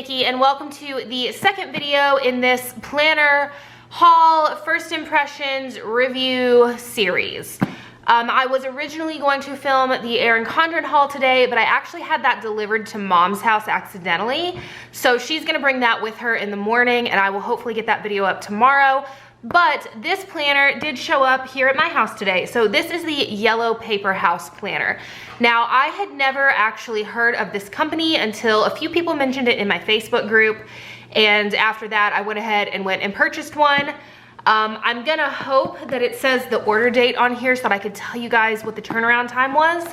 Nikki, and welcome to the second video in this planner haul first impressions review series. I was originally going to film the Erin Condren haul today, but I actually had that delivered to Mom's house accidentally. So she's gonna bring that with her in the morning, and I will hopefully get that video up tomorrow. But this planner did show up here at my house today. So this is the YellowPaperHouse Planner. Now, I had never actually heard of this company until a few people mentioned it in my Facebook group. And after that, I went ahead and went and purchased one. I'm gonna hope that it says the order date on here so that I could tell you guys what the turnaround time was.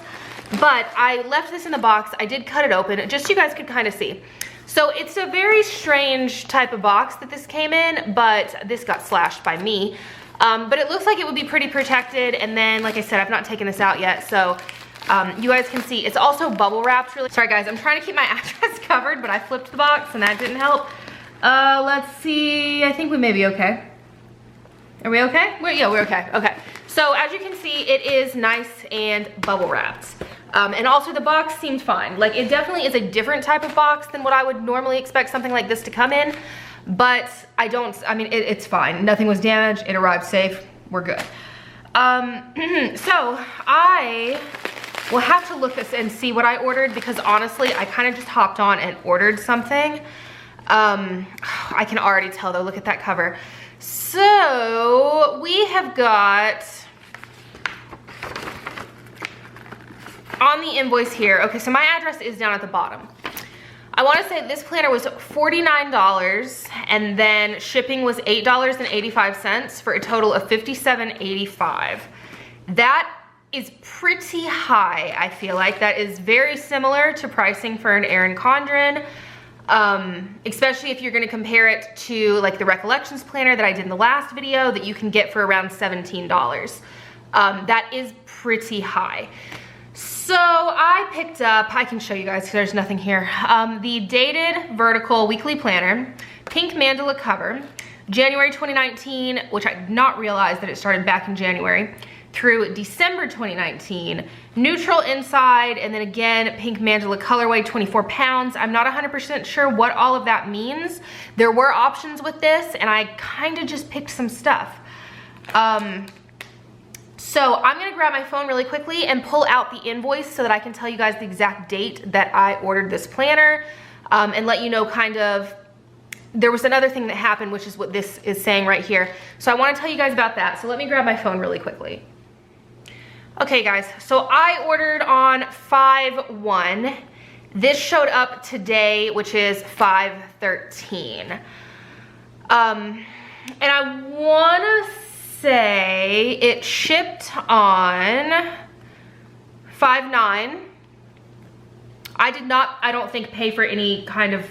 But I left this in the box. I did cut it open just so you guys could kind of see. So it's a very strange type of box that this came in, but this got slashed by me. But it looks like it would be pretty protected. And then, like I said, I've not taken this out yet. So you guys can see it's also bubble wrapped really. Sorry guys, I'm trying to keep my address covered, but I flipped the box and that didn't help. Let's see, I think we may be okay. Are we okay? Yeah, we're okay, okay. So as you can see, it is nice and bubble wrapped. And also the box seemed fine. Like, it definitely is a different type of box than what I would normally expect something like this to come in. But I mean, it's fine. Nothing was damaged, it arrived safe, we're good. So I will have to look this and see what I ordered, because honestly, I kind of just hopped on and ordered something. I can already tell though, look at that cover. So we have got, on the invoice here, okay, so my address is down at the bottom. I want to say this planner was $49 and then shipping was $8.85 for a total of $57.85. That is pretty high, I feel like. That is very similar to pricing for an Erin Condren, especially if you're going to compare it to like the Recollections planner that I did in the last video that you can get for around $17. That is pretty high. So I picked up, I can show you guys because there's nothing here, the dated vertical weekly planner, pink mandala cover, January 2019, which I did not realize that it started back in January, through December 2019, neutral inside, and then again, pink mandala colorway, 24 pounds. I'm not 100% sure what all of that means. There were options with this, and I kind of just picked some stuff. So I'm gonna grab my phone really quickly and pull out the invoice so that I can tell you guys the exact date that I ordered this planner, and let you know kind of, there was another thing that happened, which is what this is saying right here. So I wanna tell you guys about that. So let me grab my phone really quickly. Okay guys, so I ordered on 5/1. This showed up today, which is 5/13. And I wanna say it shipped on 5/9. I did not, I don't think, pay for any kind of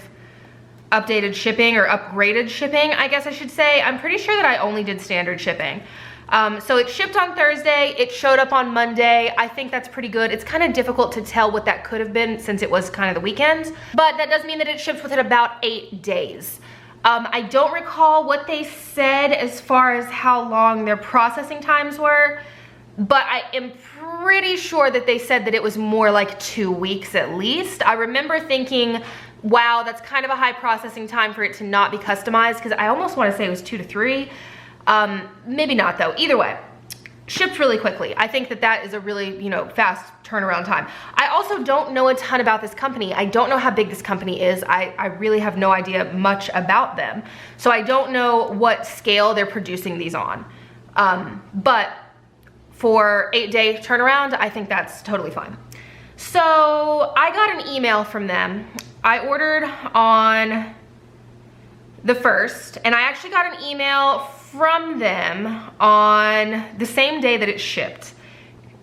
updated shipping or upgraded shipping, I guess I should say. I'm pretty sure that I only did standard shipping. So it shipped on Thursday, it showed up on Monday. I think that's pretty good. It's kind of difficult to tell what that could have been since it was kind of the weekend, but that does mean that it shipped within about 8 days. I don't recall what they said as far as how long their processing times were, but I am pretty sure that they said that it was more like 2 weeks at least. I remember thinking, wow, that's kind of a high processing time for it to not be customized, because I almost want to say it was 2 to 3. Maybe not though. Either way, shipped really quickly. I think that that is a really, you know, fast turnaround time. I also don't know a ton about this company. I don't know how big this company is. I really have no idea much about them. So I don't know what scale they're producing these on. But for 8-day turnaround, I think that's totally fine. So I got an email from them. I ordered on the 1st, and I actually got an email from them on the same day that it shipped.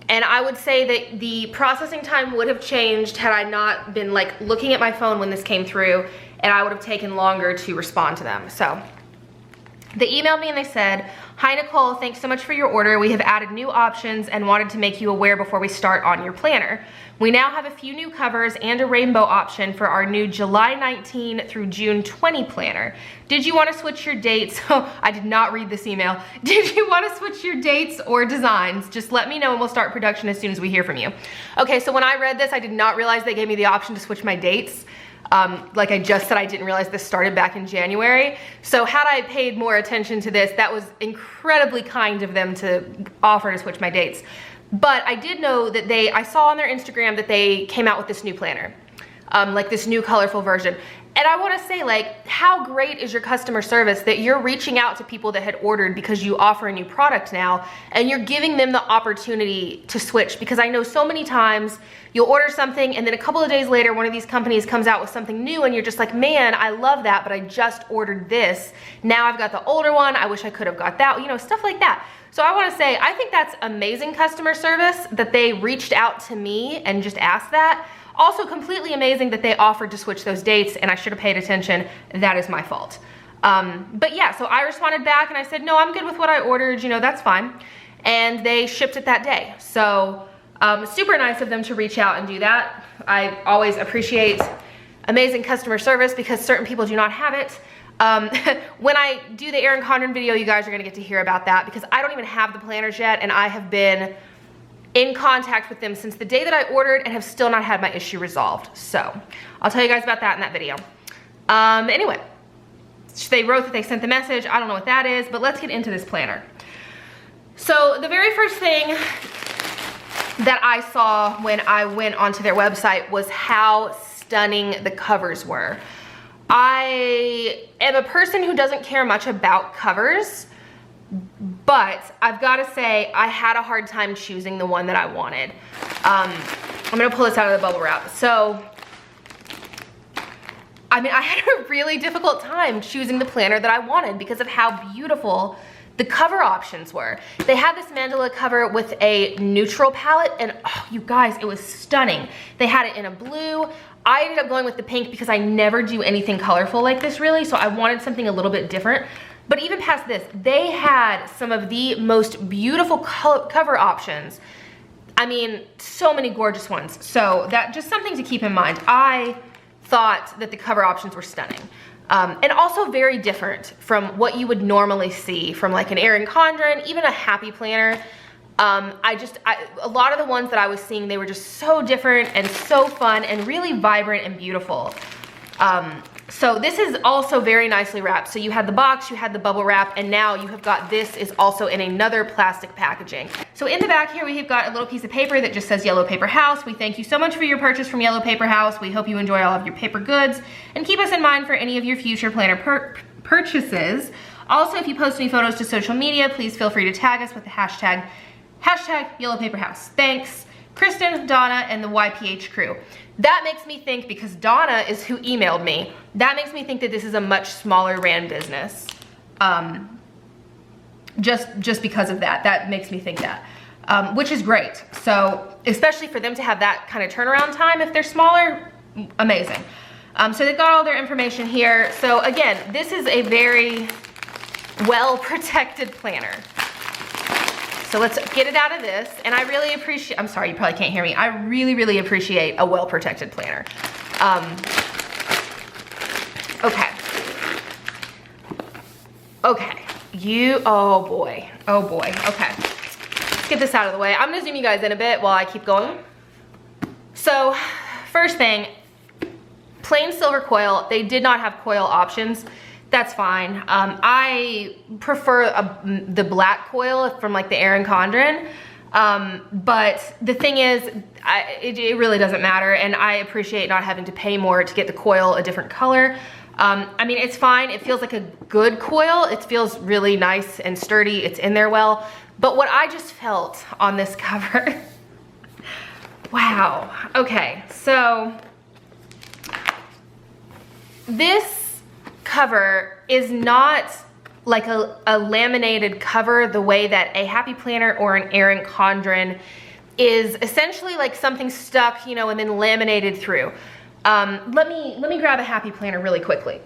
And I would say that the processing time would have changed had I not been like looking at my phone when this came through, and I would have taken longer to respond to them. So they emailed me and they said, "Hi Nicole, thanks so much for your order. We have added new options and wanted to make you aware before we start on your planner. We now have a few new covers and a rainbow option for our new July 19 through June 20 planner. Did you want to switch your dates?" Oh, I did not read this email. "Did you want to switch your dates or designs? Just let me know and we'll start production as soon as we hear from you." Okay, so when I read this, I did not realize they gave me the option to switch my dates. Like I just said, I didn't realize this started back in January. So had I paid more attention to this, that was incredibly kind of them to offer to switch my dates. But I did know that I saw on their Instagram that they came out with this new planner, like this new colorful version. And I wanna say, like, how great is your customer service that you're reaching out to people that had ordered because you offer a new product now, and you're giving them the opportunity to switch. Because I know so many times you'll order something and then a couple of days later, one of these companies comes out with something new and you're just like, man, I love that, but I just ordered this. Now I've got the older one, I wish I could have got that, you know, stuff like that. So I wanna say, I think that's amazing customer service that they reached out to me and just asked that. Also completely amazing that they offered to switch those dates, and I should have paid attention. That is my fault. But yeah, so I responded back and I said, no, I'm good with what I ordered, you know, that's fine. And they shipped it that day. So super nice of them to reach out and do that. I always appreciate amazing customer service because certain people do not have it. When I do the Erin Condren video, you guys are gonna get to hear about that because I don't even have the planners yet, and I have been in contact with them since the day that I ordered and have still not had my issue resolved. So I'll tell you guys about that in that video. Anyway, they wrote that they sent the message. I don't know what that is, but let's get into this planner. So the very first thing that I saw when I went onto their website was how stunning the covers were. I am a person who doesn't care much about covers, but I've got to say I had a hard time choosing the one that I wanted. I'm gonna pull this out of the bubble wrap. So, I mean, I had a really difficult time choosing the planner that I wanted because of how beautiful the cover options were. They had this mandala cover with a neutral palette, and oh, you guys, it was stunning. They had it in a blue. I ended up going with the pink because I never do anything colorful like this really, so I wanted something a little bit different. But even past this, they had some of the most beautiful cover options. I mean, so many gorgeous ones. So that just something to keep in mind. I thought that the cover options were stunning. And also very different from what you would normally see from like an Erin Condren, even a Happy Planner. A lot of the ones that I was seeing, they were just so different and so fun and really vibrant and beautiful. So this is also very nicely wrapped. So you had the box, you had the bubble wrap, and now you have got this is also in another plastic packaging. So in the back here, we have got a little piece of paper that just says Yellow Paper House. We thank you so much for your purchase from Yellow Paper House. We hope you enjoy all of your paper goods and keep us in mind for any of your future planner purchases. Also, if you post any photos to social media, please feel free to tag us with the hashtag YellowPaperHouse. Thanks, Kristen, Donna, and the YPH crew. That makes me think, because Donna is who emailed me, that makes me think that this is a much smaller ran business. Just because of that. That makes me think that, which is great. So, especially for them to have that kind of turnaround time if they're smaller, amazing. So they've got all their information here. So again, this is a very well-protected planner. So let's get it out of this. And I really appreciate, I'm sorry, you probably can't hear me. I really, really appreciate a well-protected planner. Okay. Oh boy, okay. Let's get this out of the way. I'm gonna zoom you guys in a bit while I keep going. So, first thing, plain silver coil. They did not have coil options. That's fine. I prefer the black coil from like the Erin Condren. But the thing is, it really doesn't matter, and I appreciate not having to pay more to get the coil a different color. I mean, it's fine. It feels like a good coil. It feels really nice and sturdy. It's in there well. But what I just felt on this cover, wow. Okay, so this cover is not like a laminated cover the way that a Happy Planner or an Erin Condren is essentially like something stuck, you know, and then laminated through. Let me grab a Happy Planner really quickly.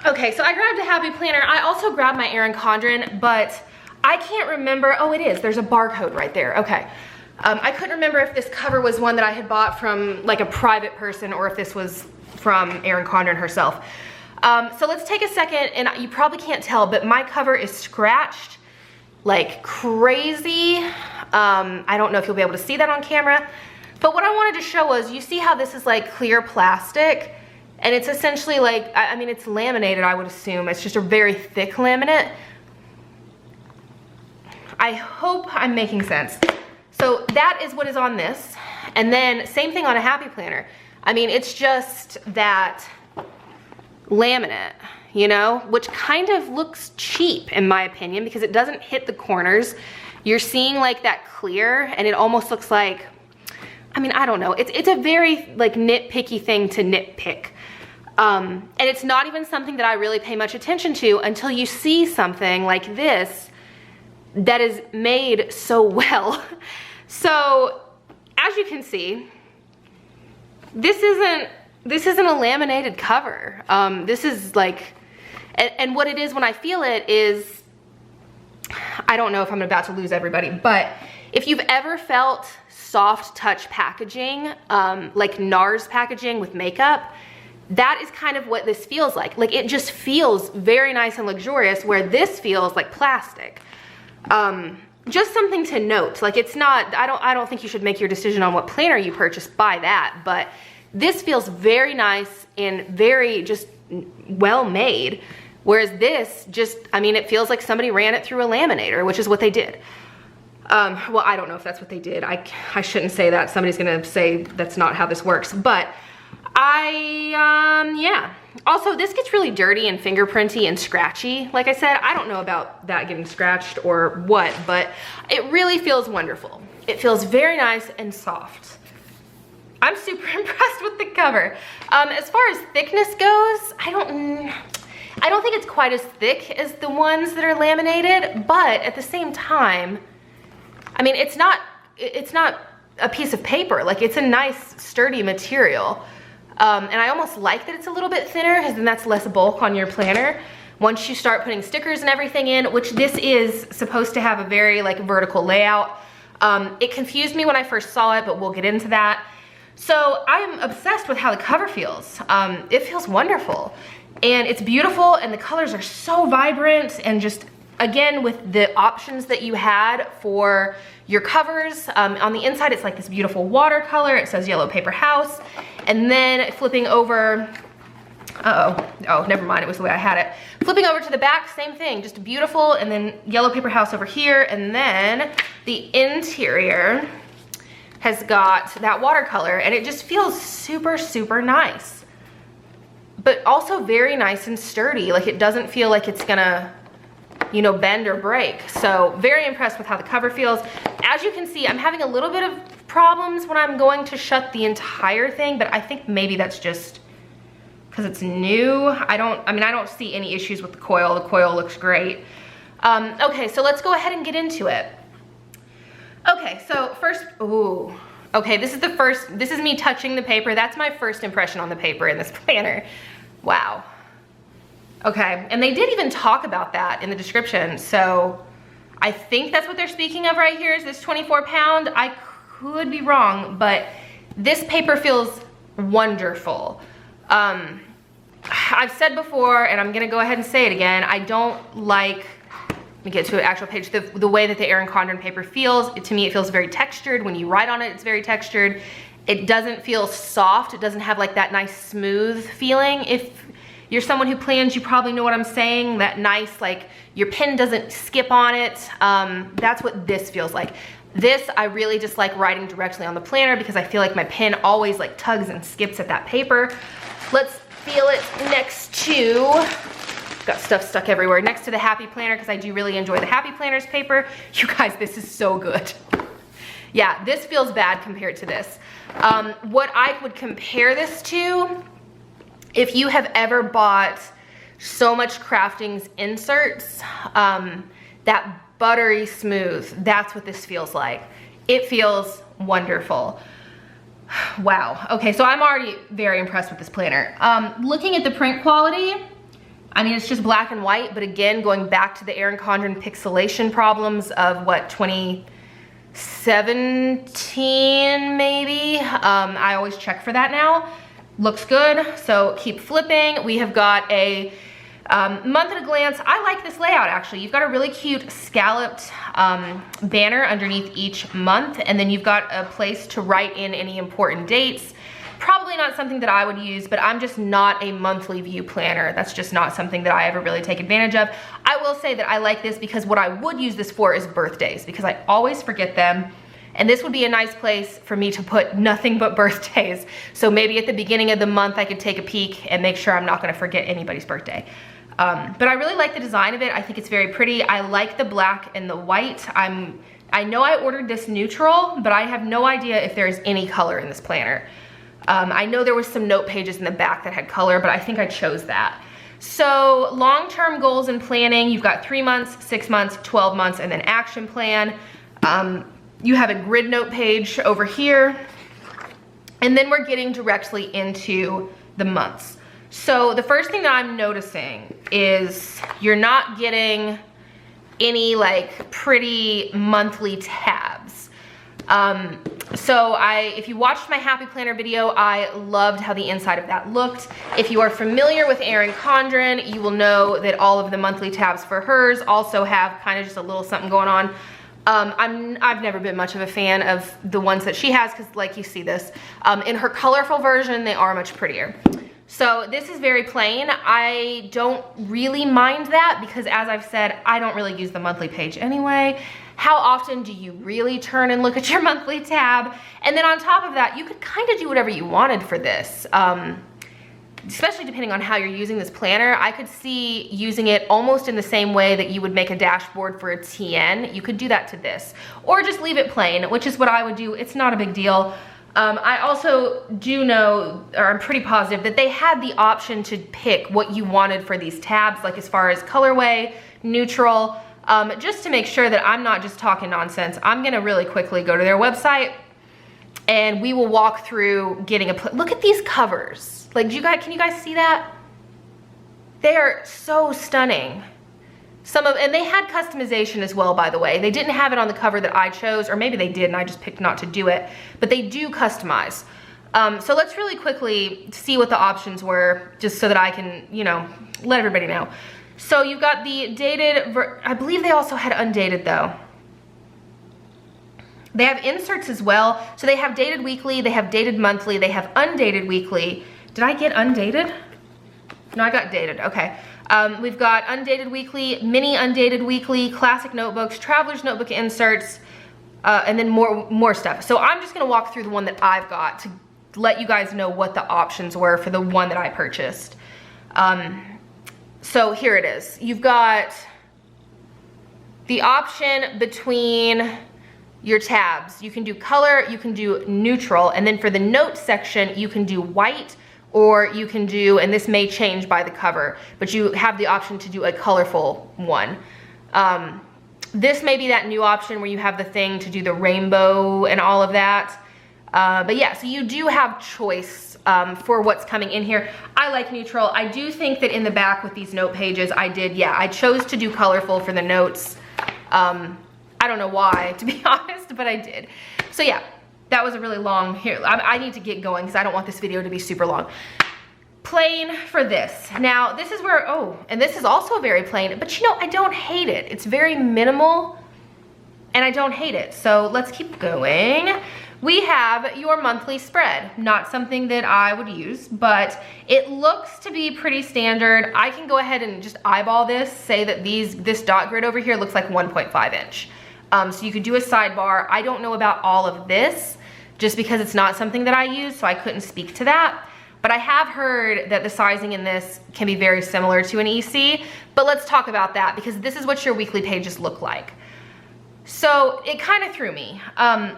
Okay, so I grabbed a Happy Planner. I also grabbed my Erin Condren, but I can't remember. Oh, it is. There's a barcode right there. Okay. I couldn't remember if this cover was one that I had bought from like a private person or if this was from Erin Condren herself. So let's take a second, and you probably can't tell, but my cover is scratched like crazy. I don't know if you'll be able to see that on camera, but what I wanted to show was, you see how this is like clear plastic? And it's essentially like, I mean, it's laminated, I would assume. It's just a very thick laminate. I hope I'm making sense. So that is what is on this. And then same thing on a Happy Planner. I mean, it's just that laminate, you know, which kind of looks cheap in my opinion because it doesn't hit the corners. You're seeing like that clear and it almost looks like, I mean, I don't know. It's a very like nitpicky thing to nitpick. And it's not even something that I really pay much attention to until you see something like this that is made so well. So as you can see, this isn't a laminated cover. This is like, and what it is when I feel it is, I don't know if I'm about to lose everybody, but if you've ever felt soft touch packaging, like NARS packaging with makeup, that is kind of what this feels like. Like it just feels very nice and luxurious where this feels like plastic. Just something to note, like it's not, I don't think you should make your decision on what planner you purchase by that, but this feels very nice and very just well made. Whereas this just, I mean, it feels like somebody ran it through a laminator, which is what they did. Well, I don't know if that's what they did. I shouldn't say that. Somebody's gonna say that's not how this works, but yeah. Also, this gets really dirty and fingerprinty and scratchy. Like I said, I don't know about that getting scratched or what, but it really feels wonderful. It feels very nice and soft. I'm super impressed with the cover. As far as thickness goes, I don't think it's quite as thick as the ones that are laminated, but at the same time, I mean, it's not a piece of paper. Like it's a nice sturdy material. And I almost like that it's a little bit thinner because then that's less bulk on your planner. Once you start putting stickers and everything in, which this is supposed to have a very like vertical layout. It confused me when I first saw it, but we'll get into that. So I'm obsessed with how the cover feels. It feels wonderful and it's beautiful and the colors are so vibrant and just, again, with the options that you had for your covers, on the inside it's like this beautiful watercolor. It says YellowPaperHouse, and then flipping over, oh, never mind, it was the way I had it. Flipping over to the back, same thing, just beautiful, and then YellowPaperHouse over here, and then the interior has got that watercolor, and it just feels super, super nice. But also very nice and sturdy, like it doesn't feel like it's gonna, you know, bend or break. So very impressed with how the cover feels. As you can see, I'm having a little bit of problems when I'm going to shut the entire thing, but I think maybe that's just because it's new. I don't see any issues with the coil. The coil looks great. Okay, so let's go ahead and get into it. Okay, so first, ooh. Okay, this is me touching the paper. That's my first impression on the paper in this planner. Wow. Okay, and they did even talk about that in the description, so I think that's what they're speaking of right here is this 24 pound. I could be wrong, but this paper feels wonderful. I've said before, and I'm gonna go ahead and say it again, I don't like, let me get to an actual page, the way that the Erin Condren paper feels. To me, it feels very textured. When you write on it, it's very textured. It doesn't feel soft. It doesn't have like that nice smooth feeling. If you're someone who plans, you probably know what I'm saying. That nice, like your pen doesn't skip on it. That's what this feels like. This, I really just like writing directly on the planner because I feel like my pen always like tugs and skips at that paper. Let's feel it next to, got stuff stuck everywhere, next to the Happy Planner because I do really enjoy the Happy Planner's paper. You guys, this is so good. Yeah, this feels bad compared to this. What I would compare this to, if you have ever bought So Much Crafting's inserts, that buttery smooth, that's what this feels like. It feels wonderful. Wow, okay, so I'm already very impressed with this planner. Looking at the print quality, I mean, it's just black and white, but again, going back to the Erin Condren pixelation problems of what, 2017 maybe? I always check for that now. Looks good, so keep flipping. We have got a month at a glance. I like this layout actually. You've got a really cute scalloped banner underneath each month, and then you've got a place to write in any important dates, Probably not something that I would use, but I'm just not a monthly view planner. That's just not something that I ever really take advantage of. I will say that I like this because what I would use this for is birthdays, because I always forget them. And this would be a nice place for me to put nothing but birthdays. So maybe at the beginning of the month, I could take a peek and make sure I'm not gonna forget anybody's birthday. But I really like the design of it. I think it's very pretty. I like the black and the white. I know I ordered this neutral, but I have no idea if there's any color in this planner. I know there was some note pages in the back that had color, but I think I chose that. So long-term goals and planning, you've got 3 months, 6 months, 12 months, and then action plan. You have a grid note page over here. And then we're getting directly into the months. So the first thing that I'm noticing is you're not getting any like pretty monthly tabs. So if you watched my Happy Planner video, I loved how the inside of that looked. If you are familiar with Erin Condren, you will know that all of the monthly tabs for hers also have kind of just a little something going on. I've never been much of a fan of the ones that she has, because like you see this, in her colorful version, they are much prettier. So this is very plain. I don't really mind that because, as I've said, I don't really use the monthly page anyway. How often do you really turn and look at your monthly tab? And then on top of that, you could kind of do whatever you wanted for this. Especially depending on how you're using this planner. I could see using it almost in the same way that you would make a dashboard for a TN. You could do that to this, or just leave it plain, which is what I would do. It's not a big deal. I also do know, or I'm pretty positive, that they had the option to pick what you wanted for these tabs, like as far as colorway, neutral, just to make sure that I'm not just talking nonsense. I'm gonna really quickly go to their website and we will walk through getting look at these covers. Like, can you guys see that? They are so stunning. And they had customization as well, by the way. They didn't have it on the cover that I chose, or maybe they did and I just picked not to do it, but they do customize. So let's really quickly see what the options were, just so that I can, you know, let everybody know. So you've got the dated, I believe they also had undated though. They have inserts as well. So they have dated weekly, they have dated monthly, they have undated weekly. Did I get undated? No, I got dated, okay. We've got undated weekly, mini undated weekly, classic notebooks, traveler's notebook inserts, and then more stuff. So I'm just gonna walk through the one that I've got to let you guys know what the options were for the one that I purchased. So here it is. You've got the option between your tabs. You can do color, you can do neutral, and then for the notes section, you can do white, or you can do, and this may change by the cover, but you have the option to do a colorful one. This may be that new option where you have the thing to do the rainbow and all of that. But yeah, so you do have choice for what's coming in here. I like neutral. I do think that in the back with these note pages, I chose to do colorful for the notes. I don't know why, to be honest, but I did. So yeah. That was a really long, I need to get going because I don't want this video to be super long. Plain for this. Now, this is where, and this is also very plain, but you know, I don't hate it. It's very minimal and I don't hate it. So let's keep going. We have your monthly spread. Not something that I would use, but it looks to be pretty standard. I can go ahead and just eyeball this, say that this dot grid over here looks like 1.5 inch. So you could do a sidebar. I don't know about all of this, just because it's not something that I use, so I couldn't speak to that. But I have heard that the sizing in this can be very similar to an EC, but let's talk about that because this is what your weekly pages look like. So it kind of threw me.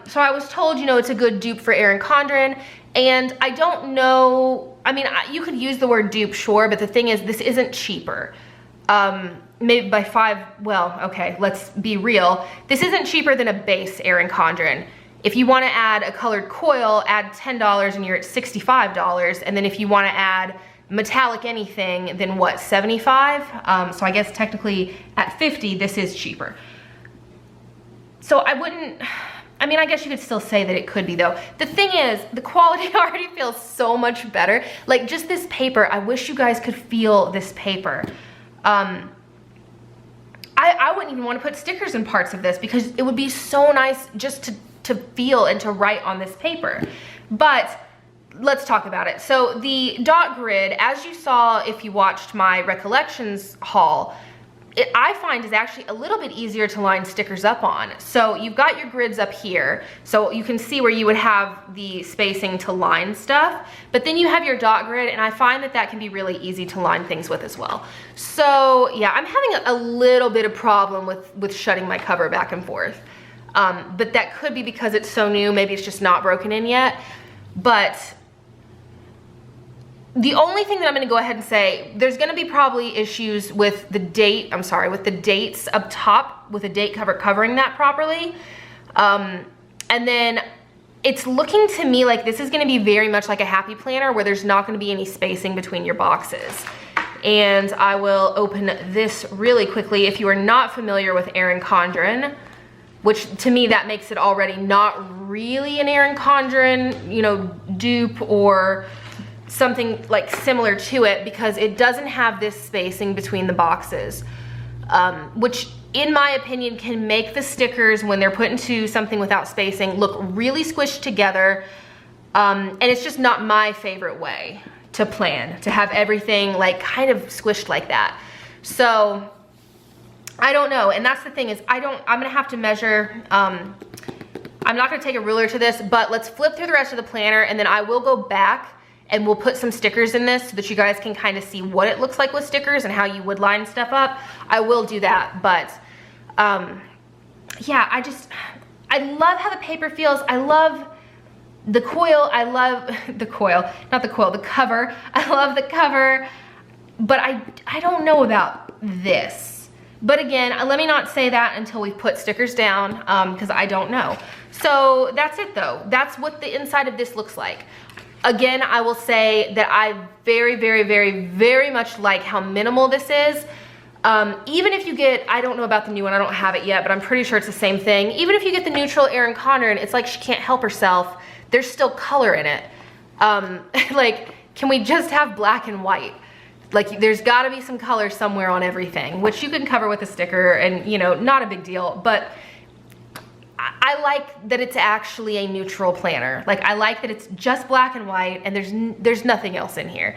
So I was told, you know, it's a good dupe for Erin Condren, and I don't know, I mean, you could use the word dupe, sure, but the thing is, this isn't cheaper. Maybe by well, okay, let's be real. This isn't cheaper than a base Erin Condren. If you wanna add a colored coil, add $10 and you're at $65. And then if you wanna add metallic anything, then what, 75? So I guess technically at 50, this is cheaper. So I mean, I guess you could still say that it could be though. The thing is, the quality already feels so much better. Like just this paper, I wish you guys could feel this paper. I wouldn't even want to put stickers in parts of this because it would be so nice just to feel and to write on this paper. But let's talk about it. So the dot grid, as you saw if you watched my recollections haul, I find is actually a little bit easier to line stickers up on. So you've got your grids up here, so you can see where you would have the spacing to line stuff, but then you have your dot grid, and I find that that can be really easy to line things with as well. So yeah, I'm having a little bit of problem with shutting my cover back and forth. But that could be because it's so new, maybe it's just not broken in yet. But the only thing that I'm gonna go ahead and say, there's gonna be probably issues with the date, with the dates up top, with the date cover covering that properly. And then it's looking to me like this is gonna be very much like a happy planner where there's not gonna be any spacing between your boxes. And I will open this really quickly. If you are not familiar with Erin Condren, which to me that makes it already not really an Erin Condren, you know, dupe or something like similar to it, because it doesn't have this spacing between the boxes, which in my opinion can make the stickers when they're put into something without spacing look really squished together. And it's just not my favorite way to plan, to have everything like kind of squished like that. So I don't know, and that's the thing is I'm gonna have to measure. I'm not gonna take a ruler to this, but let's flip through the rest of the planner, and then I will go back and we'll put some stickers in this so that you guys can kind of see what it looks like with stickers and how you would line stuff up. I will do that, but yeah, I love how the paper feels. I love the coil. I love the coil, not the coil, the cover. I love the cover, but I don't know about this. But again, let me not say that until we put stickers down, because I don't know. So that's it though. That's what the inside of this looks like. Again, I will say that I very, very, very, very much like how minimal this is. Even if you get, I don't know about the new one, I don't have it yet, but I'm pretty sure it's the same thing. Even if you get the neutral Erin Condren, it's like she can't help herself. There's still color in it. Like, can we just have black and white? Like, there's gotta be some color somewhere on everything, which you can cover with a sticker and, you know, not a big deal, but I like that it's actually a neutral planner. Like, I like that it's just black and white and there's nothing else in here.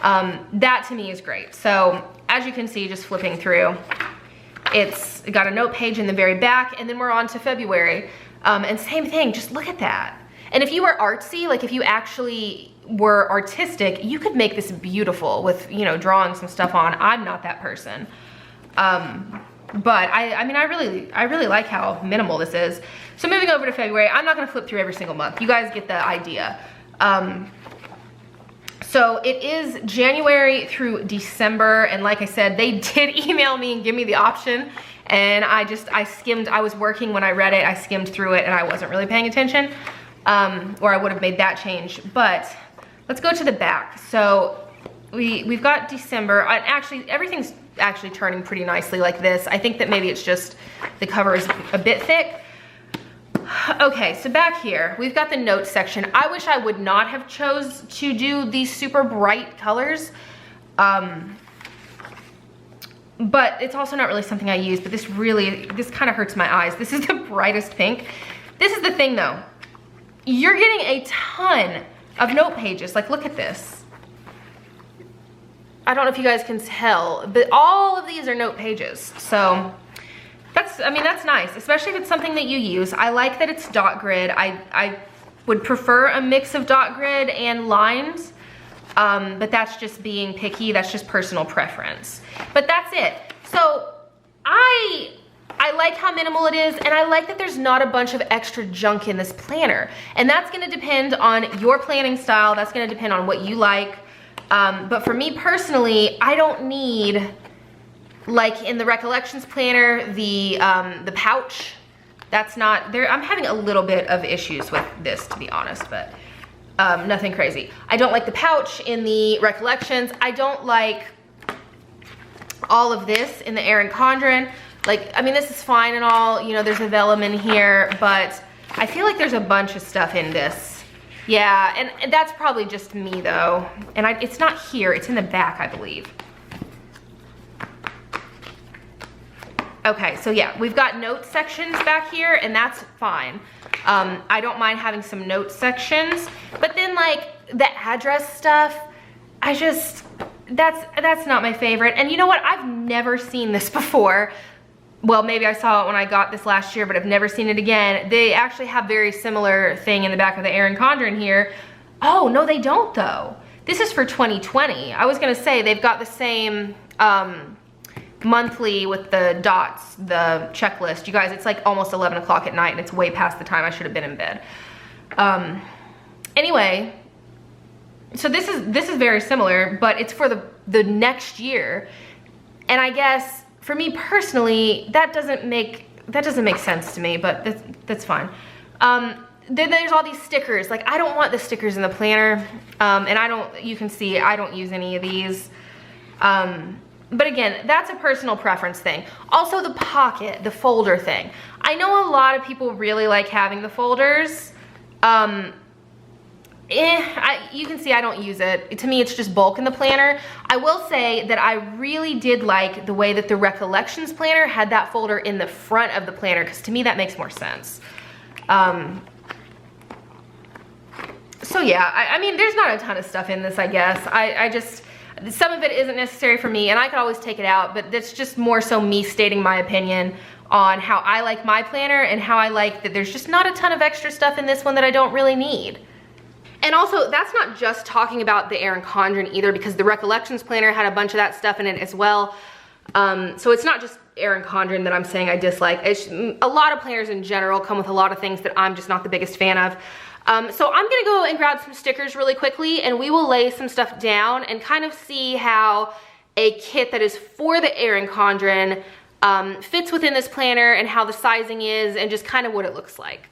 That to me is great. So as you can see, just flipping through, it's got a note page in the very back, and then we're on to February. And same thing, just look at that. And if you were artsy, like if you actually were artistic, you could make this beautiful with, you know, drawing some stuff on. I'm not that person. But I mean, I really like how minimal this is. So moving over to February, I'm not gonna flip through every single month. You guys get the idea. So it is January through December, and like I said, they did email me and give me the option, and I skimmed. I was working when I read it, I skimmed through it, and I wasn't really paying attention, or I would have made that change. But let's go to the back. So we've got December, and actually everything's actually turning pretty nicely like this. I think that maybe it's just the cover is a bit thick. Okay, so back here, we've got the notes section. I wish I would not have chose to do these super bright colors. But it's also not really something I use, but this kind of hurts my eyes. This is the brightest pink. This is the thing though. You're getting a ton of note pages. Like, look at this. I don't know if you guys can tell, but all of these are note pages. So that's nice, especially if it's something that you use. I like that it's dot grid. I would prefer a mix of dot grid and lines, but that's just being picky. That's just personal preference. But that's it. So I like how minimal it is, and I like that there's not a bunch of extra junk in this planner. And that's gonna depend on your planning style. That's gonna depend on what you like. But for me personally, I don't need, like in the Recollections planner, the pouch. That's not there. I'm having a little bit of issues with this, to be honest, but nothing crazy. I don't like the pouch in the Recollections. I don't like all of this in the Erin Condren. Like, I mean, this is fine and all, you know, there's a vellum in here, but I feel like there's a bunch of stuff in this. Yeah, and that's probably just me though. And it's not here, it's in the back, I believe. Okay, so yeah, we've got note sections back here, and that's fine. I don't mind having some note sections, but then like, the address stuff, that's not my favorite. And you know what? I've never seen this before. Well, maybe I saw it when I got this last year, but I've never seen it again. They actually have very similar thing in the back of the Erin Condren here. Oh, no, they don't though. This is for 2020. I was gonna say they've got the same monthly with the dots, the checklist. You guys, it's like almost 11 o'clock at night and it's way past the time I should have been in bed. Anyway, so this is very similar, but it's for the next year. And I guess for me personally, that doesn't make sense to me, but that's fine. Then there's all these stickers. Like, I don't want the stickers in the planner, and you can see I don't use any of these. But again, that's a personal preference thing. Also the pocket, the folder thing. I know a lot of people really like having the folders. You can see I don't use it. To me, it's just bulk in the planner. I will say that I really did like the way that the Recollections planner had that folder in the front of the planner, because to me that makes more sense. So yeah, I mean, there's not a ton of stuff in this, I guess. I just, some of it isn't necessary for me, and I could always take it out, but that's just more so me stating my opinion on how I like my planner and how I like that there's just not a ton of extra stuff in this one that I don't really need. And also, that's not just talking about the Erin Condren either, because the Recollections planner had a bunch of that stuff in it as well. So it's not just Erin Condren that I'm saying I dislike. It's, a lot of planners in general come with a lot of things that I'm just not the biggest fan of. So I'm gonna go and grab some stickers really quickly, and we will lay some stuff down and kind of see how a kit that is for the Erin Condren fits within this planner, and how the sizing is, and just kind of what it looks like.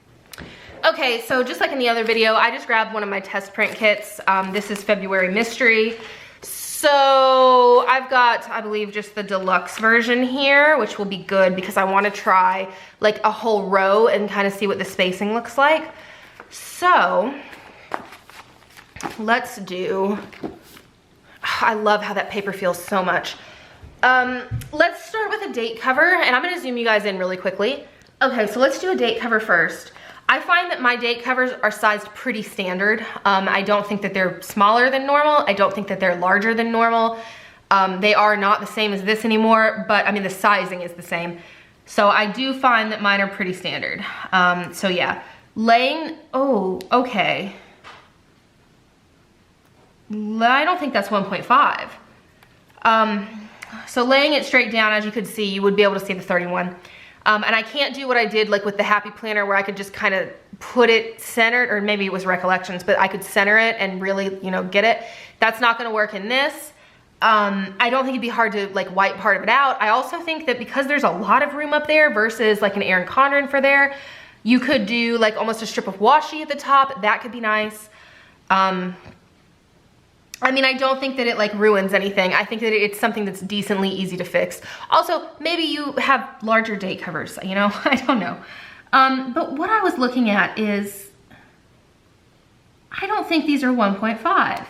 Okay, so just like in the other video, I just grabbed one of my test print kits. This is February Mystery. So I've got, I believe, just the deluxe version here, which will be good because I want to try like a whole row and kind of see what the spacing looks like. So let's do, I love how that paper feels so much. Let's start with a date cover, and I'm gonna zoom you guys in really quickly. Okay, so let's do a date cover first. I find that my date covers are sized pretty standard. I don't think that they're smaller than normal. I don't think that they're larger than normal. They are not the same as this anymore, but I mean, the sizing is the same. So I do find that mine are pretty standard. So yeah, laying, oh, okay. I don't think that's 1.5. So laying it straight down, as you could see, you would be able to see the 31. And I can't do what I did like with the Happy Planner, where I could just kind of put it centered, or maybe it was Recollections, but I could center it and really, you know, get it. That's not gonna work in this. I don't think it'd be hard to like wipe part of it out. I also think that because there's a lot of room up there versus like an Erin Condren for there, you could do like almost a strip of washi at the top. That could be nice. I mean, I don't think that it like ruins anything. I think that it's something that's decently easy to fix. Also, maybe you have larger date covers, you know, I don't know. But what I was looking at is, I don't think these are 1.5.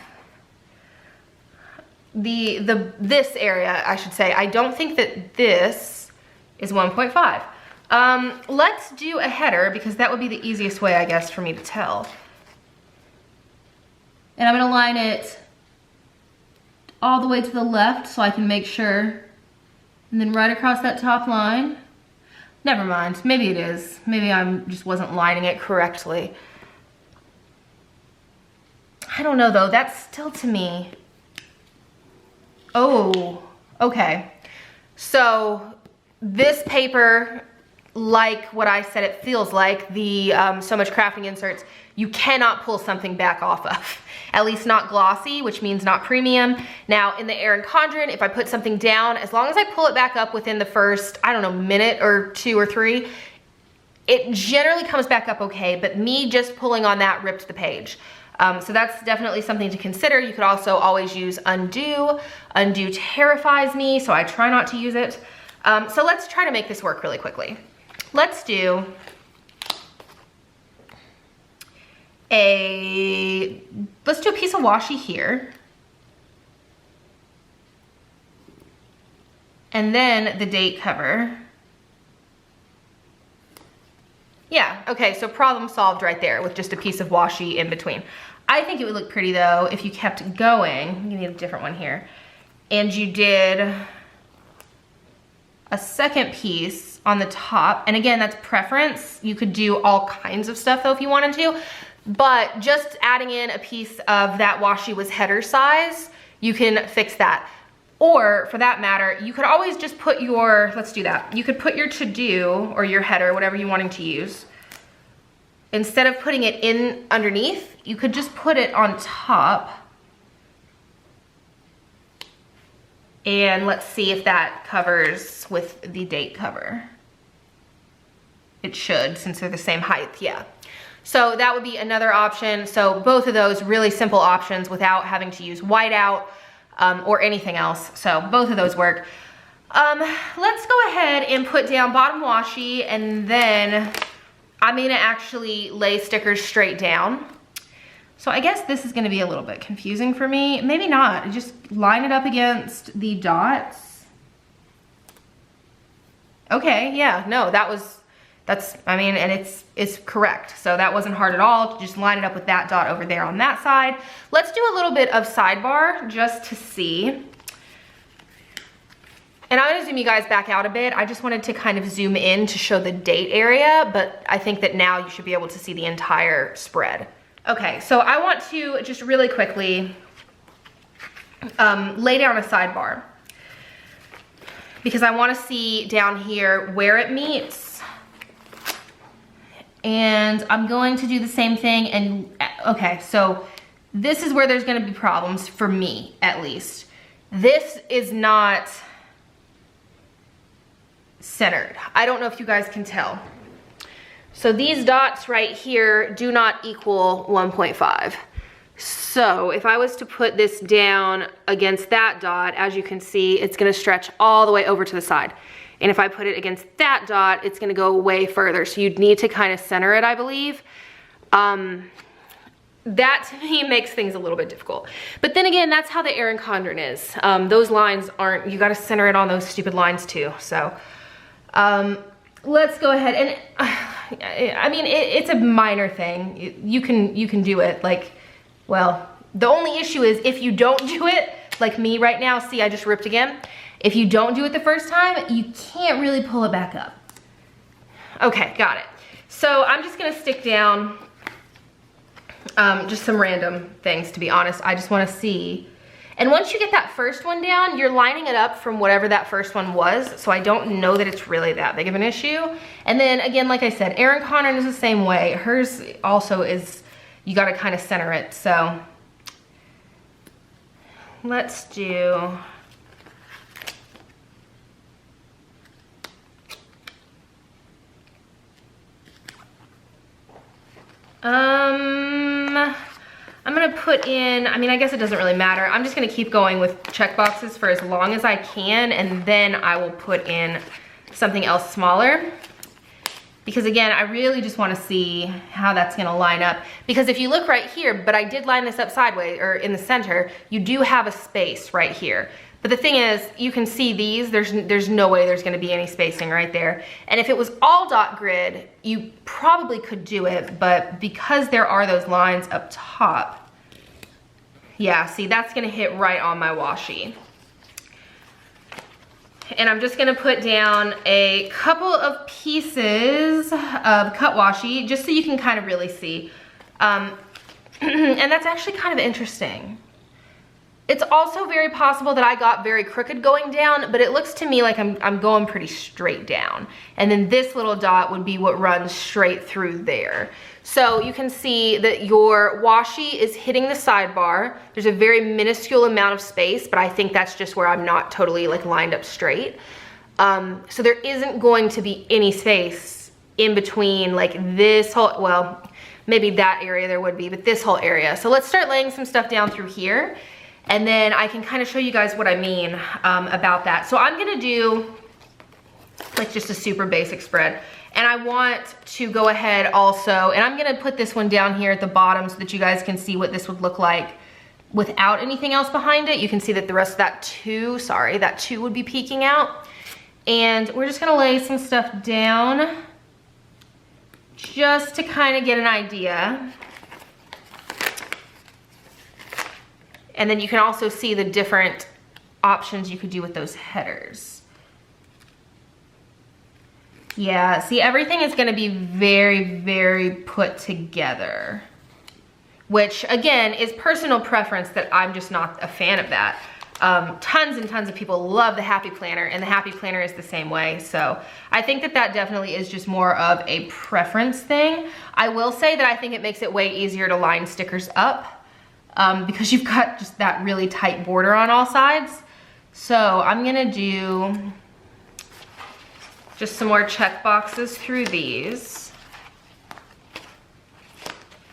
This area, I should say, I don't think that this is 1.5. Let's do a header, because that would be the easiest way, I guess, for me to tell. And I'm gonna line it all the way to the left so I can make sure, and then right across that top line. Never mind, maybe it is. Maybe I just wasn't lining it correctly. I don't know though, that's still to me. Oh, okay. So this paper, like what I said it feels like, the So Much Crafting inserts, you cannot pull something back off of. At least not glossy, which means not premium. Now in the Erin Condren, if I put something down, as long as I pull it back up within the first, I don't know, minute or 2 or 3, it generally comes back up okay, but me just pulling on that ripped the page. So that's definitely something to consider. You could also always use undo. Undo terrifies me, so I try not to use it. So let's try to make this work really quickly. Let's do a piece of washi here. And then the date cover. Yeah, okay, so problem solved right there with just a piece of washi in between. I think it would look pretty though if you kept going. You need a different one here. And you did a second piece on the top. And again, that's preference. You could do all kinds of stuff though if you wanted to, but just adding in a piece of that washi was header size, you can fix that. Or for that matter, you could always just put your, let's do that. You could put your to-do or your header, whatever you're wanting to use. Instead of putting it in underneath, you could just put it on top. And let's see if that covers with the date cover. It should, since they're the same height, yeah. So that would be another option. So both of those really simple options without having to use whiteout or anything else. So both of those work. Let's go ahead and put down bottom washi, and then I'm gonna actually lay stickers straight down. So I guess this is gonna be a little bit confusing for me. Maybe not, just line it up against the dots. Okay, yeah, no, I mean, and it's correct. So that wasn't hard at all. Just line it up with that dot over there on that side. Let's do a little bit of sidebar just to see. And I'm gonna zoom you guys back out a bit. I just wanted to kind of zoom in to show the date area, but I think that now you should be able to see the entire spread. Okay, so I want to just really quickly lay down a sidebar because I wanna see down here where it meets. And I'm going to do the same thing. And okay, so this is where there's gonna be problems for me, at least. This is not centered. I don't know if you guys can tell. So these dots right here do not equal 1.5. So if I was to put this down against that dot, as you can see, it's gonna stretch all the way over to the side. And if I put it against that dot, it's gonna go way further. So you'd need to kind of center it, I believe. That to me makes things a little bit difficult. But then again, that's how the Erin Condren is. Those lines aren't, you gotta center it on those stupid lines too. So let's go ahead and, I mean, it's a minor thing. You can do it, like, well, the only issue is if you don't do it, like me right now, see I just ripped again. If you don't do it the first time, you can't really pull it back up. Okay, got it. So I'm just gonna stick down just some random things, to be honest. I just wanna see. And once you get that first one down, you're lining it up from whatever that first one was, so I don't know that it's really that big of an issue. And then again, like I said, Erin Condren is the same way. Hers also is, you gotta kind of center it. So let's do, I'm gonna put in, I mean, I guess it doesn't really matter. I'm just gonna keep going with check boxes for as long as I can, and then I will put in something else smaller. Because again, I really just wanna see how that's gonna line up. Because if you look right here, but I did line this up sideways, or in the center, you do have a space right here. But the thing is, you can see these, there's no way there's gonna be any spacing right there. And if it was all dot grid, you probably could do it, but because there are those lines up top, yeah, see, that's gonna hit right on my washi. And I'm just gonna put down a couple of pieces of cut washi, just so you can kind of really see. And that's actually kind of interesting. It's also very possible that I got very crooked going down, but it looks to me like I'm going pretty straight down. And then this little dot would be what runs straight through there. So you can see that your washi is hitting the sidebar. There's a very minuscule amount of space, but I think that's just where I'm not totally like lined up straight. So there isn't going to be any space in between like this whole, well, maybe that area there would be, but this whole area. So let's start laying some stuff down through here. And then I can kind of show you guys what I mean about that. So I'm gonna do like just a super basic spread. And I want to go ahead also, and I'm gonna put this one down here at the bottom so that you guys can see what this would look like without anything else behind it. You can see that the rest of that two would be peeking out. And we're just gonna lay some stuff down just to kind of get an idea. And then you can also see the different options you could do with those headers. Yeah, see, everything is gonna be very, very put together, which again is personal preference that I'm just not a fan of that. Tons and tons of people love the Happy Planner, and the Happy Planner is the same way. So I think that that definitely is just more of a preference thing. I will say that I think it makes it way easier to line stickers up because you've got just that really tight border on all sides. So I'm gonna do just some more check boxes through these.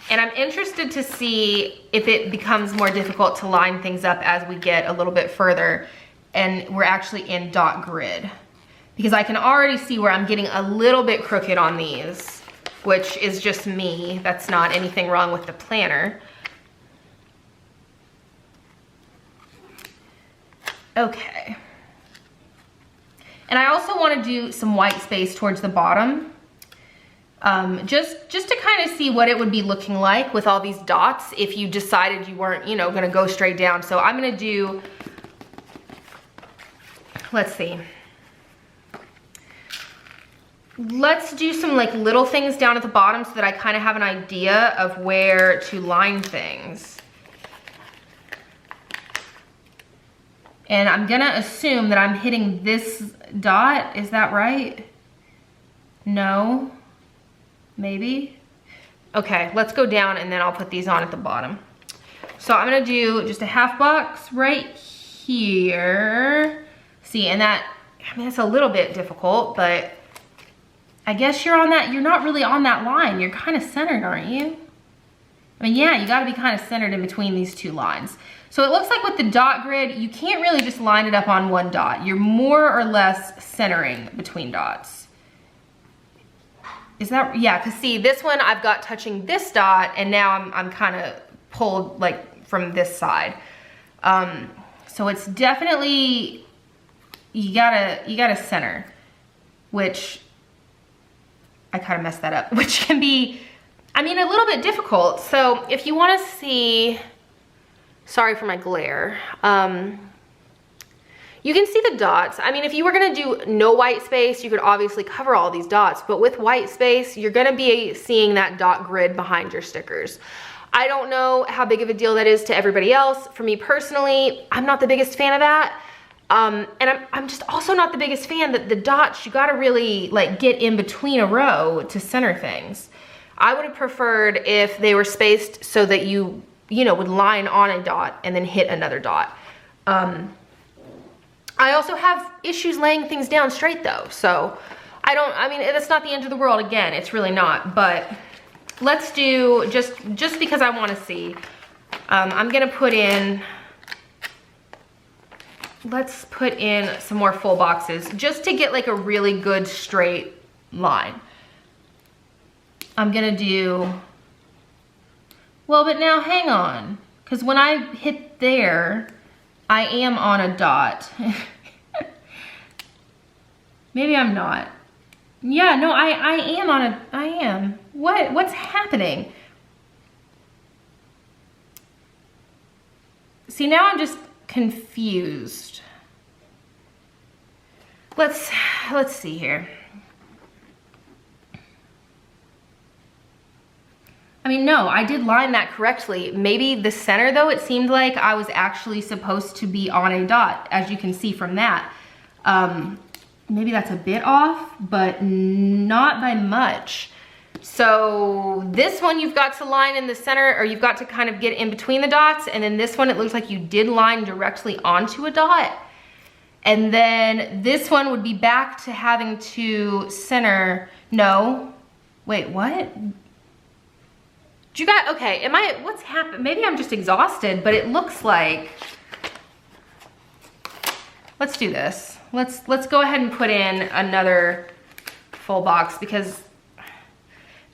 And I'm interested to see if it becomes more difficult to line things up as we get a little bit further and we're actually in dot grid. Because I can already see where I'm getting a little bit crooked on these, which is just me. That's not anything wrong with the planner. Okay. And I also want to do some white space towards the bottom. Just to kind of see what it would be looking like with all these dots if you decided you weren't, you know, gonna go straight down. So I'm gonna do, let's see. Let's do some like little things down at the bottom so that I kind of have an idea of where to line things. And I'm gonna assume that I'm hitting this dot, is that right? No. Maybe. Okay, let's go down and then I'll put these on at the bottom. So I'm gonna do just a half box right here. See, and that, I mean, it's a little bit difficult, but I guess you're on that, you're not really on that line. You're kind of centered, aren't you? I mean, yeah, you gotta be kind of centered in between these two lines. So it looks like with the dot grid, you can't really just line it up on one dot. You're more or less centering between dots. Is that, yeah, because see, this one I've got touching this dot and now I'm kind of pulled like from this side. So it's definitely, you gotta center, which I kind of messed that up, which can be, I mean, a little bit difficult. So if you want to see, sorry for my glare, you can see the dots. I mean, if you were gonna do no white space, you could obviously cover all these dots, but with white space, you're gonna be seeing that dot grid behind your stickers. I don't know how big of a deal that is to everybody else. For me personally, I'm not the biggest fan of that. And I'm just also not the biggest fan that the dots, you gotta really like get in between a row to center things. I would have preferred if they were spaced so that you know, would line on a dot and then hit another dot. I also have issues laying things down straight though. So I mean, that's not the end of the world. Again, it's really not, but let's do, just because I want to see, I'm going to put in, let's put in some more full boxes just to get like a really good straight line. I'm going to do, well, but now hang on, because when I hit there, I am on a dot. Maybe I'm not. Yeah, no, I am on a, I am. What's happening? See, now I'm just confused. Let's see here. I mean, no, I did line that correctly. Maybe the center though, it seemed like I was actually supposed to be on a dot, as you can see from that. Maybe that's a bit off, but not by much. So this one you've got to line in the center, or you've got to kind of get in between the dots, and then this one it looks like you did line directly onto a dot. And then this one would be back to having to center, no, wait, what? You got, okay, what's happened? Maybe I'm just exhausted, but it looks like, let's do this. Let's go ahead and put in another full box, because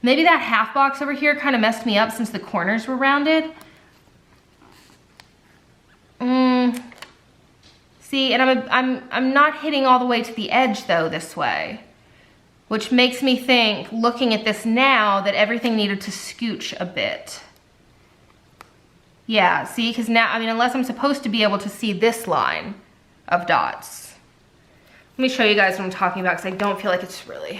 maybe that half box over here kind of messed me up since the corners were rounded. See, and I'm not hitting all the way to the edge though this way. which makes me think, looking at this now, that everything needed to scooch a bit. Yeah, see, because now, I mean, unless I'm supposed to be able to see this line of dots. Let me show you guys what I'm talking about, because I don't feel like it's really.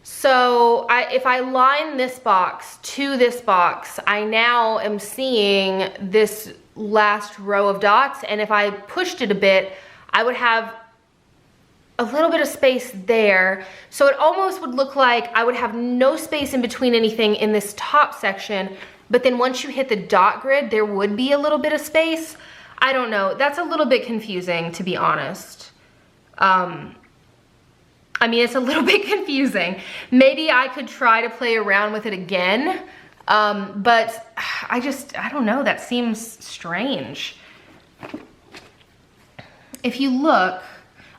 So if I line this box to this box, I now am seeing this last row of dots, and if I pushed it a bit, I would have a little bit of space there. So it almost would look like I would have no space in between anything in this top section, but then once you hit the dot grid, there would be a little bit of space. I don't know, that's a little bit confusing, to be honest. I mean, it's a little bit confusing. Maybe I could try to play around with it again, but I don't know, that seems strange. If you look,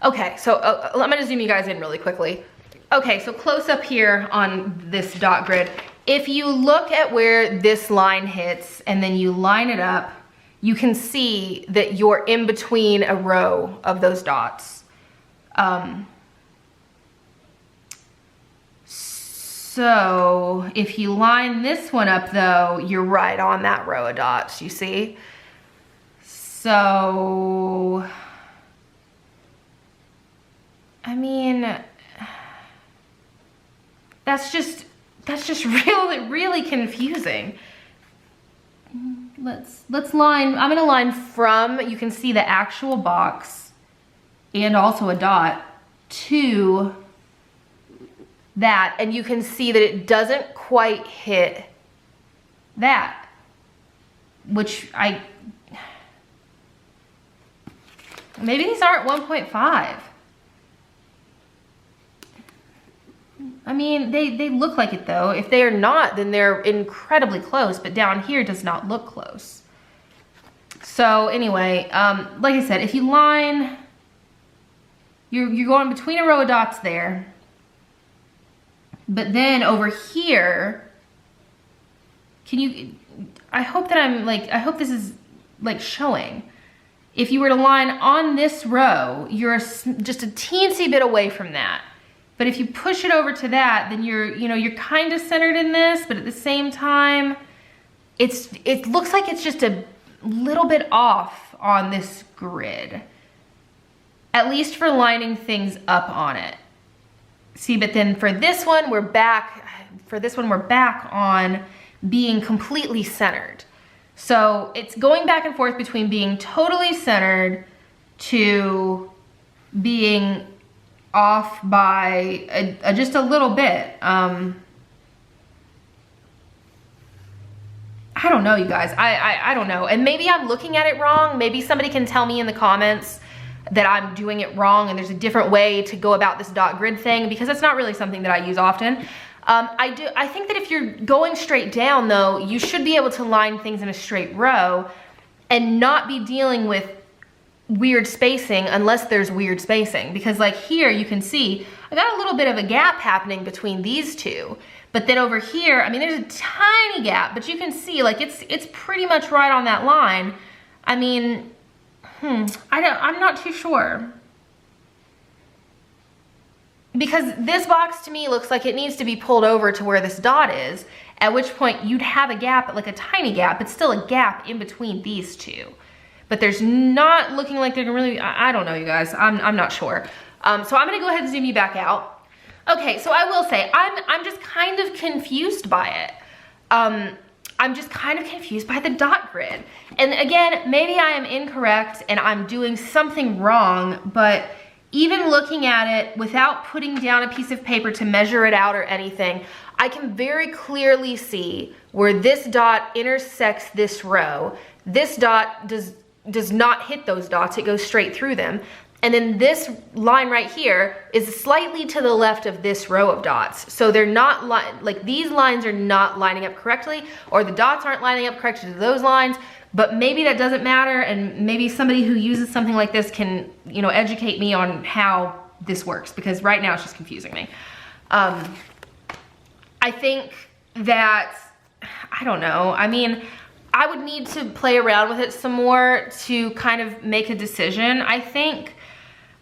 okay, so I'm gonna zoom you guys in really quickly. Okay, so close up here on this dot grid. If you look at where this line hits and then you line it up, you can see that you're in between a row of those dots. So if you line this one up though, you're right on that row of dots, you see? So, I mean, that's just really confusing. Let's line, I'm gonna line from, you can see the actual box and also a dot to that, and you can see that it doesn't quite hit that, which maybe these aren't 1.5. I mean, they look like it though. If they are not, then they're incredibly close, but down here does not look close. So anyway, like I said, if you line, you're going between a row of dots there, but then over here, I hope this is like showing. If you were to line on this row, you're just a teensy bit away from that. But if you push it over to that, then you're kind of centered in this, but at the same time, it looks like it's just a little bit off on this grid. At least for lining things up on it. See, but then for this one, we're back on being completely centered. So it's going back and forth between being totally centered to being off by just a little bit. I don't know, you guys. I don't know. And maybe I'm looking at it wrong. Maybe somebody can tell me in the comments that I'm doing it wrong and there's a different way to go about this dot grid thing, because that's not really something that I use often. I think that if you're going straight down though, you should be able to line things in a straight row and not be dealing with weird spacing unless there's weird spacing. Because like here, you can see, I got a little bit of a gap happening between these two. But then over here, I mean, there's a tiny gap, but you can see like it's pretty much right on that line. I mean, I'm not too sure. Because this box to me looks like it needs to be pulled over to where this dot is, at which point you'd have a gap, like a tiny gap, but still a gap in between these two. But there's not looking like they're really, I don't know, you guys, I'm not sure. So I'm gonna go ahead and zoom you back out. Okay, so I will say, I'm just kind of confused by it. I'm just kind of confused by the dot grid. And again, maybe I am incorrect and I'm doing something wrong, but even looking at it without putting down a piece of paper to measure it out or anything, I can very clearly see where this dot intersects this row. This dot does not hit those dots, it goes straight through them. And then this line right here is slightly to the left of this row of dots. So they're not, like these lines are not lining up correctly, or the dots aren't lining up correctly to those lines, but maybe that doesn't matter, and maybe somebody who uses something like this can, you know, educate me on how this works, because right now it's just confusing me. I think that, I don't know, I mean, I would need to play around with it some more to kind of make a decision. I think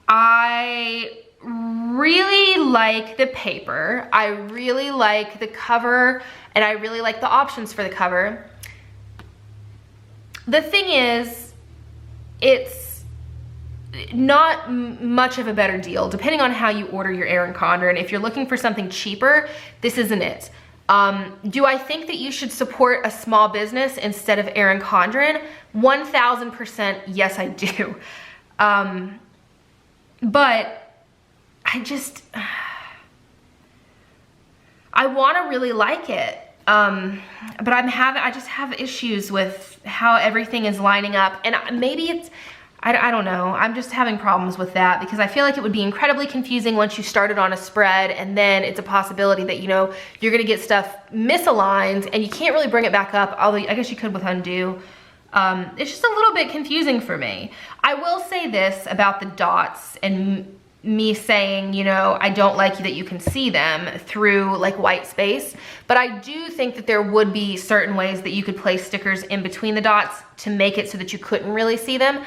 I really like the paper. I really like the cover, and I really like the options for the cover. The thing is, it's not much of a better deal depending on how you order your Erin Condren. If you're looking for something cheaper, this isn't it. Do I think that you should support a small business instead of Erin Condren? 1000% yes, I do. But I want to really like it. But I just have issues with how everything is lining up, and maybe it's, I don't know. I'm just having problems with that because I feel like it would be incredibly confusing once you started on a spread, and then it's a possibility that, you know, you're gonna get stuff misaligned and you can't really bring it back up, although I guess you could with undo. It's just a little bit confusing for me. I will say this about the dots and me saying, you know, I don't like that you can see them through like white space, but I do think that there would be certain ways that you could place stickers in between the dots to make it so that you couldn't really see them.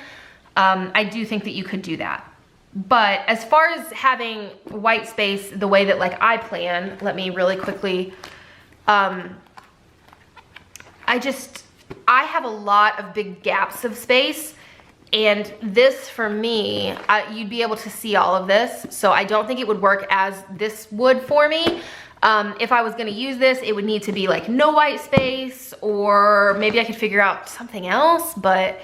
I do think that you could do that. But as far as having white space the way that like I plan, let me really quickly, I have a lot of big gaps of space, and this for me, you'd be able to see all of this, so I don't think it would work as this would for me. If I was gonna use this, it would need to be like no white space, or maybe I could figure out something else, but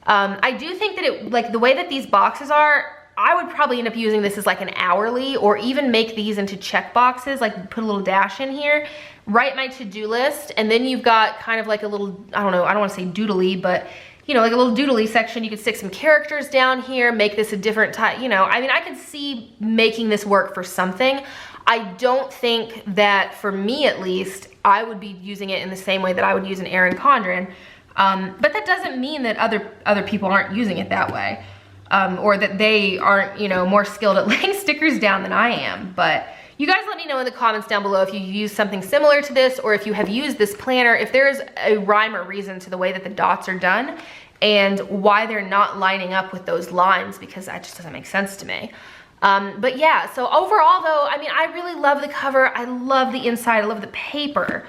I do think that it, like the way that these boxes are, I would probably end up using this as like an hourly, or even make these into check boxes, like put a little dash in here, write my to-do list, and then you've got kind of like a little, I don't know, I don't wanna say doodly, but you know, like a little doodly section. You could stick some characters down here, make this a different type, you know, I mean, I could see making this work for something. I don't think that, for me at least, I would be using it in the same way that I would use an Erin Condren. But that doesn't mean that other people aren't using it that way, or that they aren't, you know, more skilled at laying stickers down than I am. But you guys let me know in the comments down below if you use something similar to this, or if you have used this planner, if there is a rhyme or reason to the way that the dots are done and why they're not lining up with those lines, because that just doesn't make sense to me. But yeah, so overall though, I mean, I really love the cover. I love the inside. I love the paper.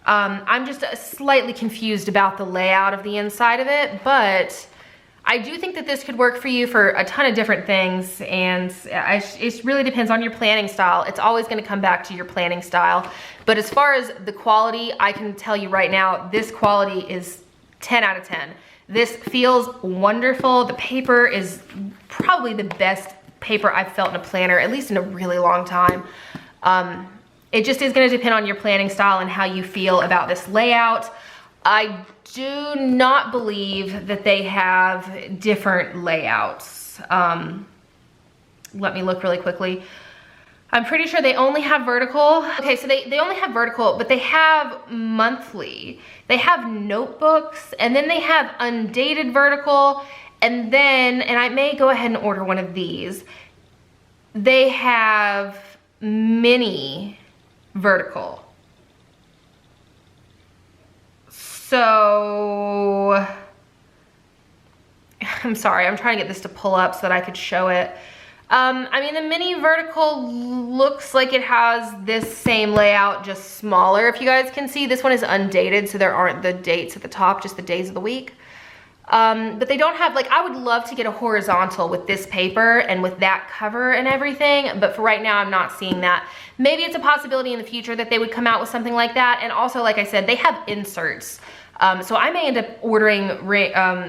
I'm just slightly confused about the layout of the inside of it, but I do think that this could work for you for a ton of different things, and it really depends on your planning style. It's always gonna come back to your planning style. But as far as the quality, I can tell you right now, this quality is 10 out of 10. This feels wonderful. The paper is probably the best paper I've felt in a planner, at least in a really long time. It just is gonna depend on your planning style and how you feel about this layout. I do not believe that they have different layouts. Let me look really quickly. I'm pretty sure they only have vertical. Okay, so they only have vertical, but they have monthly. They have notebooks, and then they have undated vertical, and then, and I may go ahead and order one of these, they have mini vertical. So, I'm sorry, I'm trying to get this to pull up so that I could show it. I mean, the mini vertical looks like it has this same layout, just smaller. If you guys can see, this one is undated, so there aren't the dates at the top, just the days of the week. But they don't have, like, I would love to get a horizontal with this paper and with that cover and everything, but for right now, I'm not seeing that. Maybe it's a possibility in the future that they would come out with something like that. And also, like I said, they have inserts. So I may end up ordering,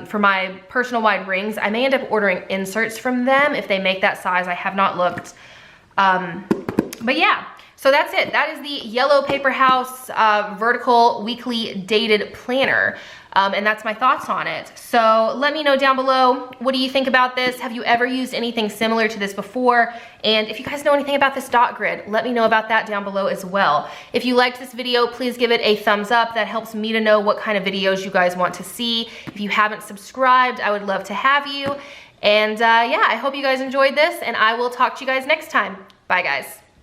for my personal wide rings, I may end up ordering inserts from them if they make that size. I have not looked. But yeah, so that's it. That is the YellowPaperHouse Vertical Weekly Dated Planner. And that's my thoughts on it. So let me know down below, what do you think about this? Have you ever used anything similar to this before? And if you guys know anything about this dot grid, let me know about that down below as well. If you liked this video, please give it a thumbs up. That helps me to know what kind of videos you guys want to see. If you haven't subscribed, I would love to have you. And yeah, I hope you guys enjoyed this, and I will talk to you guys next time. Bye guys.